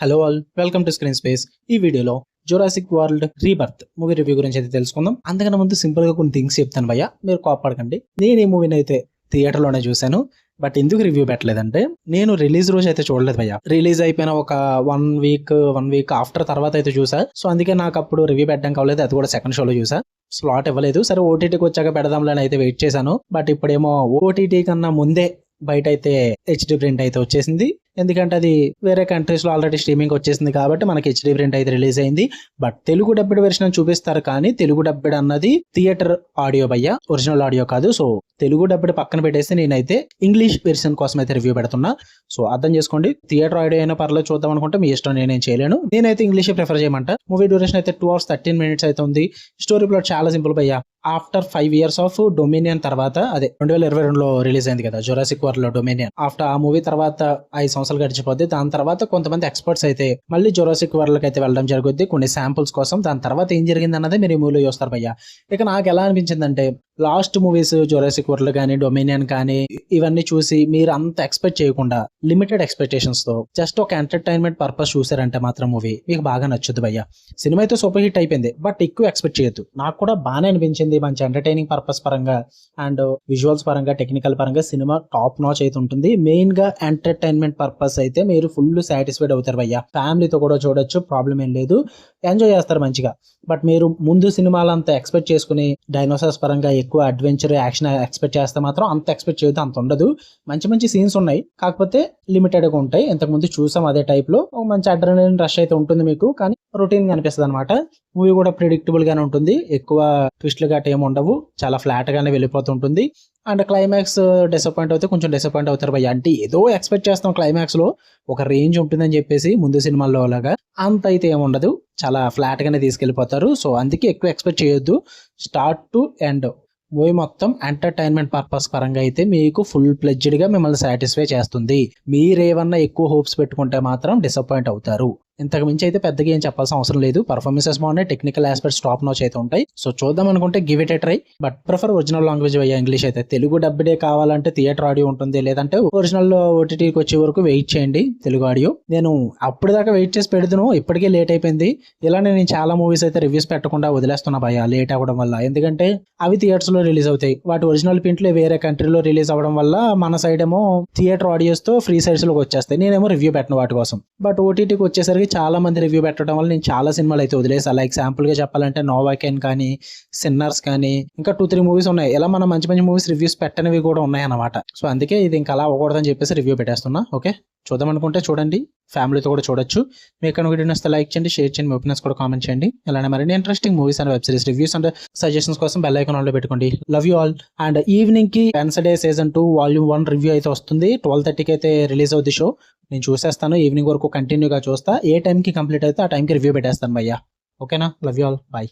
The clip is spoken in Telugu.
Hello all, welcome to screen space. ఈ వీడియోలో Jurassic world rebirth movie review గురించి అయితే తెలుసుకుందాం. అంతకన్నా ముందు సింపుల్ గా కొన్ని థింగ్స్ చెప్తాను భయ్య, మీరు కోపడకండి. నేను ఈ మూవీని అయితే థియేటర్లోనే చూశాను. బట్ ఎందుకు రివ్యూ పెట్టలేదంటే, నేను రిలీజ్ రోజు అయితే చూడలేదు భయ్య. రిలీజ్ అయిపోయిన ఒక వన్ వీక్ ఆఫ్టర్ తర్వాత అయితే చూసా. సో అందుకే నాకు అప్పుడు రివ్యూ పెట్టడం కావలేదు. అది కూడా సెకండ్ షోలో చూసా. స్లాట్ ఇవ్వలేదు. సరే ఓటీటీకి వచ్చాక పెడదాంలని అయితే వెయిట్ చేశాను. బట్ ఇప్పుడేమో ఓటీటీ కన్నా ముందే బయట అయితే హెచ్డి ప్రింట్ అయితే వచ్చేసింది. ఎందుకంటే అది వేరే కంట్రీస్ లో ఆల్రెడీ స్ట్రీమింగ్ వచ్చేసింది కాబట్టి మనకి హెచ్డి ప్రింట్ అయితే రిలీజ్ అయింది. బట్ తెలుగు డబ్బెడ్ వెర్షన్ చూపిస్తారు, కానీ తెలుగు డబ్బెడ్ అన్నది థియేటర్ ఆడియో భయ్య, ఒరిజినల్ ఆడియో కాదు. సో తెలుగు డబ్బెడ్ పక్కన పెట్టేసి నేనైతే ఇంగ్లీష్ వెర్షన్ కోసం అయితే రివ్యూ పెడుతున్నా. సో అర్థం చేసుకోండి. థియేటర్ ఆడియో అయినా పర్లేదు, చూద్దాం అనుకుంటే మీ ఇష్టం, నేనేం చేయలేను. నేనైతే ఇంగ్లీష్ ప్రిఫర్ చేయమంట. మూవీ డ్యూరేషన్ అయితే 2 hours 13 minutes అయితే ఉంది. స్టోరీ ప్లాట్ చాలా సింపుల్ భయ్య. ఆఫ్టర్ 5 years ఆఫ్ డొమినియన్ తర్వాత, అదే 2022లో రిలీజ్ అయింది కదా జురాసిక్ వరల్డ్ డొమినియన్. ఆఫ్టర్ ఆ మూవీ తర్వాత 5 సంవత్సరాలు గడిచిపోద్ది. దాని తర్వాత కొంతమంది ఎక్స్పర్ట్స్ అయితే మళ్ళీ జురాసిక్ వరల్డ్ అయితే వెళ్ళడం జరుగుద్ది కొన్ని శాంపుల్స్ కోసం. దాని తర్వాత ఏం జరిగింది అన్నదే మీరు ఈ మూవీలో చూస్తారు భయ్య. ఇక నాకు ఎలా అనిపించిందంటే, లాస్ట్ మూవీస్ జురాసిక్ వరల్డ్ కానీ డొమినియన్ కానీ ఇవన్నీ చూసి మీరు అంత ఎక్స్పెక్ట్ చేయకుండా లిమిటెడ్ ఎక్స్పెక్టేషన్స్ తో జస్ట్ ఒక ఎంటర్టైన్మెంట్ పర్పస్ చూసారంటే మాత్రం మూవీ మీకు బాగా నచ్చుద్ది భయ్య. సినిమా అయితే సూపర్ హిట్ అయిపోయింది, బట్ ఎక్కువ ఎక్స్పెక్ట్ చేయొద్దు. నాకు కూడా బాగానే అనిపించింది. మంచి ఎంటర్టైనింగ్ పర్పస్ పరంగా అండ్ విజువల్స్ పరంగా, టెక్నికల్ పరంగా సినిమా టాప్ నాచ్ అయితే ఉంటుంది. మెయిన్ గా ఎంటర్టైన్మెంట్ పర్పస్ అయితే మీరు ఫుల్ సాటిస్ఫైడ్ అవుతారు భయ్య. ఫ్యామిలీతో కూడా చూడొచ్చు, ప్రాబ్లం ఏం లేదు, ఎంజాయ్ చేస్తారు మంచిగా. బట్ మీరు ముందు సినిమాలంతా ఎక్స్పెక్ట్ చేసుకుని డైనోసార్స్ పరంగా ఎక్కువ అడ్వెంచర్ యాక్షన్ ఎక్స్పెక్ట్ చేస్తే మాత్రం అంత ఎక్స్పెక్ట్ చేయొద్దు. అంత ఉండదు. మంచి మంచి సీన్స్ ఉన్నాయి, కాకపోతే లిమిటెడ్ గా ఉంటాయి. ఇంతకు ముందు చూసాం అదే టైప్ లో. మంచి అడ్రినలిన్ రష్ అయితే ఉంటుంది మీకు, కానీ రొటీన్ గా అనిపిస్తుంది అనమాట. మూవీ కూడా ప్రిడిక్టబుల్ గానే ఉంటుంది. ఎక్కువ ట్విస్ట్లు గట్ట ఏమి ఉండవు. చాలా ఫ్లాట్ గానే వెళ్ళిపోతుంటుంది. అండ్ క్లైమాక్స్ డిసప్పాయింట్ అవుతే కొంచెం డిసప్పాయింట్ అవుతారు భయ్య. అంటే ఏదో ఎక్స్పెక్ట్ చేస్తాం క్లైమాక్స్ లో ఒక రేంజ్ ఉంటుందని చెప్పేసి, ముందు సినిమాల్లో లాగా అంత అయితే ఏమి ఉండదు. చాలా ఫ్లాట్ గానే తీసుకెళ్లిపోతారు. సో అందుకే ఎక్కువ ఎక్స్పెక్ట్ చేయొద్దు. స్టార్ట్ టు ఎండ్ మూవీ మొత్తం ఎంటర్టైన్మెంట్ పర్పస్ పరంగా అయితే మీకు ఫుల్ ప్లెడ్జ్డ్ గా మిమ్మల్ని సాటిస్ఫై చేస్తుంది. మీరేమన్నా ఎక్కువ హోప్స్ పెట్టుకుంటే మాత్రం డిసప్పాయింట్ అవుతారు. ఇంతకు మించి అయితే పెద్దగా ఏం చెప్పాల్సిన అవసరం లేదు. పర్ఫార్మెన్సెస్ బాగున్నాయి, టెక్నికల్ ఆస్పెక్ట్స్ టాప్ నాచ్ అయితే ఉంటాయి. సో చూద్దాం అనుకుంటే give it a try. But prefer original language అయ్యా ఇంగ్లీష్ అయితే. తెలుగు డబ్బుడే కావాలంటే థియేటర్ ఆడియో ఉంటుంది, లేదంటే ఒరిజినల్ ఓటీటీకి వచ్చే వరకు వెయిట్ చేయండి తెలుగు ఆడియో. నేను అప్పుడు దాకా వెయిట్ చేసి పెడుతున్నాను, ఇప్పటికే లేట్ అయిపోయింది. ఇలానే నేను చాలా మూవీస్ అయితే రివ్యూస్ పెట్టకుండా వదిలేస్తున్నా భయ్య లేట్ అవ్వడం వల్ల. ఎందుకంటే అవి థియేటర్స్ లో రిలీజ్ అవుతాయి, వాటి ఒరిజినల్ ప్రింట్లు వేరే కంట్రీలో రిలీజ్ అవ్వడం వల్ల మన సైడ్ ఏమో థియేటర్ ఆడియోస్ తో ఫ్రీ సైడ్స్ లోకి వచ్చేస్తాయి. నేనేమో రివ్యూ పెట్టను వాటి కోసం. బట్ ఓటీటీకి వచ్చేసరికి చాలా మంది రివ్యూ పెట్టడం వల్ల నేను చాలా సినిమాలు అయితే వదిలేసా. లైక్ శాంపుల్ గా చెప్పాలంటే నోవాకెన్ కానీ, సిన్నర్స్ కానీ, ఇంకా 2-3 మూవీస్ ఉన్నాయి. ఇలా మనం మంచి మంచి మూవీస్ రివ్యూస్ పెట్టనివి కూడా ఉన్నాయి అన్నమాట. సో అందుకే ఇది ఇంకా అలా అవ్వకూడదని చెప్పేసి రివ్యూ పెట్టేస్తున్నా. ఓకే, చూద్దాం అనుకుంటే చూడండి, ఫ్యామిలీతో కూడా చూడొచ్చు. మీకు కనుక వీడియో నచ్చితే లైక్ చేయండి, షేర్ చేయండి, మీ ఒపీనియన్స్ కూడా కామెంట్ చేయండి. అలానే మరిన్ని interesting movies and web series reviews and suggestions కోసం బెల్ ఐకాన్ ఆన్ లో పెట్టుకోండి. Love you all. And evening కి వెన్స్డే సీజన్ 2 Volume 1 రివ్యూ అయితే వస్తుంది. 12:30కి అయితే రిలీజ్ అవుతుంది షో. నేను చూసేస్తాను, ఈవినింగ్ వరకు కంటిన్యూగా చూస్తా. ఏ టైంకి కంప్లీట్ అయితే ఆ టైంకి రివ్యూ పెట్టేస్తాను భయ్యా. ఓకేనా? Love you all, bye.